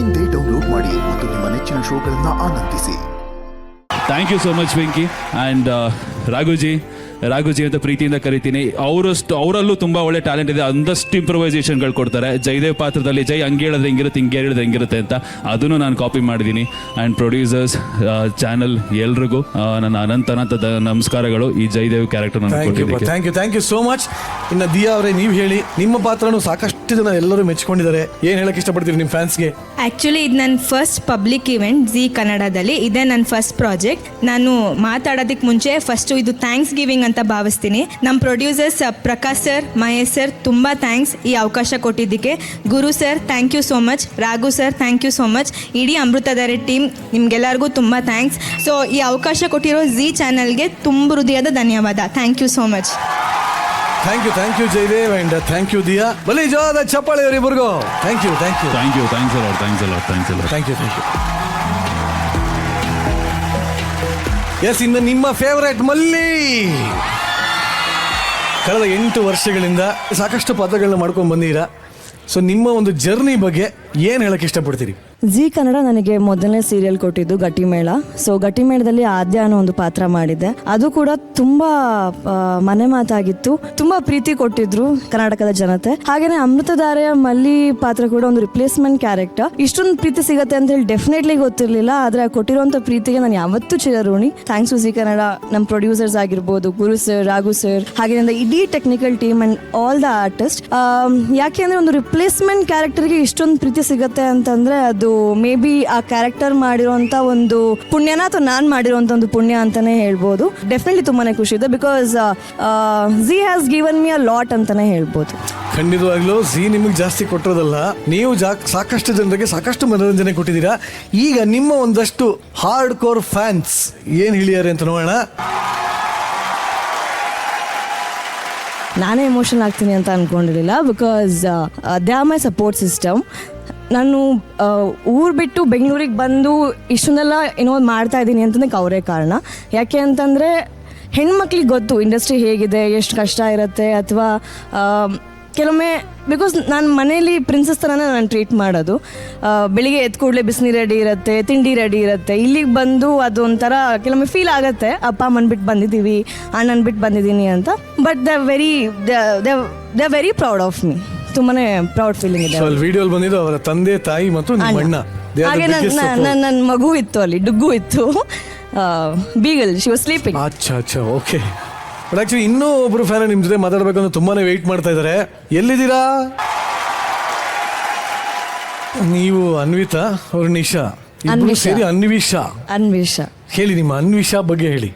ಇಂದೇ ಡೌನ್ಲೋಡ್ ಮಾಡಿ ಮತ್ತು ನಿಮ್ಮ ನೆಚ್ಚಿನ ಶೋಗಳನ್ನು ಆನಂದಿಸಿ. Thank you so much Venki and Raghuji ಅಂತ ಪ್ರೀತಿಯಿಂದ ಕರಿತೀನಿ. ಅವರಲ್ಲೂ ತುಂಬ ಒಳ್ಳೆ ಟ್ಯಾಲೆಂಟ್ ಇದೆ, ಒಂದಷ್ಟು ಇಂಪ್ರೊವೈಸೇಷನ್ಗಳು ಕೊಡ್ತಾರೆ. ಜಯದೇವ್ ಪಾತ್ರದಲ್ಲಿ ಜೈ ಹಂಗೆ ಹೇಳಿದ್ರೆ ಹೆಂಗಿರುತ್ತೆ, ಹಿಂಗೆ ಹೇಳಿದ್ರೆ ಹೆಂಗಿರುತ್ತೆ ಅಂತ ಅದನ್ನು ನಾನು ಕಾಪಿ ಮಾಡಿದ್ದೀನಿ. ಆ್ಯಂಡ್ ಪ್ರೊಡ್ಯೂಸರ್ಸ್, ಚಾನಲ್ ಎಲ್ರಿಗೂ ನನ್ನ ಅನಂತ ನಮಸ್ಕಾರಗಳು ಈ ಜಯದೇವ್ ಕ್ಯಾರೆಕ್ಟರ್ ನಾನು ಕೊಟ್ಟಿದ್ದಕ್ಕೆ. Thank you so much. ಇನ್ನು ದಿಯಾ ಅವರೇ, ನೀವು ಹೇಳಿ, ನಿಮ್ಮ ಪಾತ್ರನೂ ಸಾಕಷ್ಟು ಜನ ಎಲ್ಲರೂ ಮೆಚ್ಕೊಂಡಿದ್ದಾರೆ. ಏನು ಹೇಳಕ್ಕೆ ಇಷ್ಟಪಡ್ತೀರಿ ನಿಮ್ಮ ಫ್ಯಾನ್ಸ್ಗೆ? ಆ್ಯಕ್ಚುಲಿ ಇದು ನನ್ನ ಫಸ್ಟ್ ಪಬ್ಲಿಕ್ ಇವೆಂಟ್ ಜಿ ಕನ್ನಡದಲ್ಲಿ. ಇದೇ ನನ್ನ ಫಸ್ಟ್ ಪ್ರಾಜೆಕ್ಟ್. ನಾನು ಮಾತಾಡೋದಕ್ಕೆ ಮುಂಚೆ ಫಸ್ಟು ಇದು ಥ್ಯಾಂಕ್ಸ್ ಗಿವಿಂಗ್ ಅಂತ ಭಾವಿಸ್ತೀನಿ. ನಮ್ಮ producers Prakash sir, Mahesh sir ತುಂಬ ಥ್ಯಾಂಕ್ಸ್ ಈ ಅವಕಾಶ ಕೊಟ್ಟಿದ್ದಕ್ಕೆ. Guru sir thank you so much. Raghu sir thank you so much. ಇಡೀ ಅಮೃತಧಾರೆ ಟೀಮ್ ನಿಮಗೆಲ್ಲರಿಗೂ ತುಂಬ ಥ್ಯಾಂಕ್ಸ್. ಸೊ ಈ ಅವಕಾಶ ಕೊಟ್ಟಿರೋ ಜಿ ಚಾನಲ್ಗೆ ತುಂಬ ಹೃದಯದ ಧನ್ಯವಾದ. Thank you so much. Thank you Jayadev and thank you Diya. ಬಲಿ ಜೋದ ಚಪ್ಪಾಳೆ ಇವರಿಬ್ಬರಿಗೂ. Thank you. ಎಸ್, ಇನ್ನು ನಿಮ್ಮ ಫೇವರೇಟ್ ಮಲ್ಲಿ. ಕಳೆದ 8 ವರ್ಷಗಳಿಂದ ಸಾಕಷ್ಟು ಪಾತ್ರಗಳನ್ನ ಮಾಡ್ಕೊಂಡು ಬಂದಿದ್ದೀರಾ. ಸೊ ನಿಮ್ಮ ಒಂದು ಜರ್ನಿ ಬಗ್ಗೆ ಏನು ಹೇಳಕ್ಕೆ ಇಷ್ಟಪಡ್ತೀರಿ? ಜಿ ಕನ್ನಡ ನನಗೆ ಮೊದಲನೇ ಸೀರಿಯಲ್ ಕೊಟ್ಟಿದ್ದು ಗಟ್ಟಿಮೇಳ. ಸೊ ಗಟ್ಟಿಮೇಳದಲ್ಲಿ ಆದ್ಯ ಅನ್ನೋ ಒಂದು ಪಾತ್ರ ಮಾಡಿದ್ದೆ. ಅದು ಕೂಡ ತುಂಬಾ ಮನೆ ಮಾತಾಗಿತ್ತು. ತುಂಬಾ ಪ್ರೀತಿ ಕೊಟ್ಟಿದ್ರು ಕರ್ನಾಟಕದ ಜನತೆ. ಹಾಗೇನೆ ಅಮೃತಧಾರೆಯ ಮಲ್ಲಿ ಪಾತ್ರ ಕೂಡ ಒಂದು ರಿಪ್ಲೇಸ್ಮೆಂಟ್ ಕ್ಯಾರೆಕ್ಟರ್. ಇಷ್ಟೊಂದು ಪ್ರೀತಿ ಸಿಗುತ್ತೆ ಅಂತ ಹೇಳಿ ಡೆಫಿನೆಟ್ಲಿ ಗೊತ್ತಿರಲಿಲ್ಲ. ಆದ್ರೆ ಕೊಟ್ಟಿರುವಂತ ಪ್ರೀತಿಗೆ ನಾನು ಯಾವತ್ತೂ ಚಿರಋಣಿ. ಥ್ಯಾಂಕ್ಸ್ ಟು ಜಿ ಕನ್ನಡ, ನಮ್ಮ ಪ್ರೊಡ್ಯೂಸರ್ಸ್ ಆಗಿರ್ಬೋದು, ಗುರು ಸರ್, ರಾಘು ಸರ್, ಹಾಗೇನಿಂದ ಇಡೀ technical team and all the artist. ಯಾಕೆ ಅಂದ್ರೆ ಒಂದು ರಿಪ್ಲೇಸ್ಮೆಂಟ್ ಕ್ಯಾರೆಕ್ಟರ್ಗೆ ಇಷ್ಟೊಂದು ಪ್ರೀತಿ ಸಿಗುತ್ತೆ ಅಂತಂದ್ರೆ ಅದು ಮೇ ಬಿ ಆ ಕ್ಯಾರೆಕ್ಟರ್ ಮಾಡಿರೋಂಥ ಒಂದು ಪುಣ್ಯನ ಅಥವಾ ನಾನು ಮಾಡಿರೋಂಥ ಒಂದು ಪುಣ್ಯ ಅಂತಾನೆ ಹೇಳ್ಬೋದು. ಡೆಫಿನೆಟ್ಲಿ ತುಂಬಾನೇ ಖುಷಿ ಇದೆ. Because G has given me a lot ಅಂತಾನೆ ಹೇಳ್ಬೋದು. ಖಂಡಿತವಾಗ್ಲೂ ಜಿ ನಿಮಗೆ ಜಾಸ್ತಿ ಕೊಟ್ಟಿರೋದಲ್ಲ, ನೀವು ಸಾಕಷ್ಟು ಜನರಿಗೆ ಸಾಕಷ್ಟು ಮನೋರಂಜನೆ ಕೊಟ್ಟಿದ್ದೀರಾ. ಈಗ ನಿಮ್ಮ ಒಂದಷ್ಟು ಹಾರ್ಡ್ ಕೋರ್ ಫ್ಯಾನ್ಸ್ ಏನು ಹೇಳಿದ್ದಾರೆ ಅಂತ ನೋಡೋಣ. ನಾನೇ ಎಮೋಷನಲ್ ಆಗ್ತೀನಿ ಅಂತ ಅನ್ಕೊಂಡಿರಲಿಲ್ಲ. Because they are my support system. ನಾನು ಊರು ಬಿಟ್ಟು ಬೆಂಗಳೂರಿಗೆ ಬಂದು ಇಷ್ಟನ್ನೆಲ್ಲ ಏನೋ ಮಾಡ್ತಾ ಇದ್ದೀನಿ ಅಂತಂದಕ್ಕೆ ಅವರೇ ಕಾರಣ. ಯಾಕೆ ಅಂತಂದರೆ ಹೆಣ್ಮಕ್ಳಿಗೆ ಗೊತ್ತು ಇಂಡಸ್ಟ್ರಿ ಹೇಗಿದೆ, ಎಷ್ಟು ಕಷ್ಟ ಇರುತ್ತೆ. ಅಥವಾ ಕೆಲವೊಮ್ಮೆ ಬಿಕಾಸ್ ನಾನು ಮನೇಲಿ ಪ್ರಿನ್ಸಸ್ ಥರನೇ ನಾನು ಟ್ರೀಟ್ ಮಾಡೋದು. ಬೆಳಿಗ್ಗೆ ಎದ್ದು ಕೂಡಲೇ ಬಿಸಿನೀರು ರೆಡಿ ಇರುತ್ತೆ, ತಿಂಡಿ ರೆಡಿ ಇರುತ್ತೆ. ಇಲ್ಲಿಗೆ ಬಂದು ಅದೊಂಥರ ಕೆಲವೊಮ್ಮೆ ಫೀಲ್ ಆಗುತ್ತೆ, ಅಪ್ಪ ಅಮ್ಮನ ಬಿಟ್ಟು ಬಂದಿದ್ದೀವಿ, ಅಣ್ಣನ ಬಿಟ್ಟು ಬಂದಿದ್ದೀನಿ ಅಂತ. But they are very proud of me. ತುಂಬಾನೇ ಪ್ರೌಡ್ ಫೀಲಿಂಗ್ ಇದೆ. ವಿಡಿಯೋಲ್ ಬಂದಿದ್ದು ಅವರ ತಂದೆ, ತಾಯಿ ಮತ್ತು ನಿಮ್ಮ ಅಣ್ಣ. ಹಾಗೆ ನನ್ನ ಮಗು ಇತ್ತು, ಅಲ್ಲಿ ಡುಗ್ಗು ಇತ್ತು, ಬೀಗಲ್, ಶಿ ವಾಸ್ ಸ್ಲೀಪಿಂಗ್. ಅಚ್ಚಾ ಓಕೆ. ಬಟ್ ಆಕ್ಚುಲಿ ಇನ್ನೂ ಒಬ್ರು ಫ್ಯಾನ್ ನಿಮ್ಮ ಜೊತೆ ಮಾತಾಡ್ಬೇಕಂತ ತುಂಬಾನೇ ವೆಯ್ಟ್ ಮಾಡ್ತಾ ಇದ್ದಾರೆ. ಎಲ್ಲಿದ್ದೀರಾ ನೀವು? ಅನ್ವಿತಾ ಅವ್ರ ನಿಶಾ ಇಬ್ರು ಸೇರಿ ಅನ್ವಿಷಾ. ಹೇಳಿ, ನಿಮ್ಮ ಅನ್ವಿಷಾ ಬಗ್ಗೆ ಹೇಳಿ.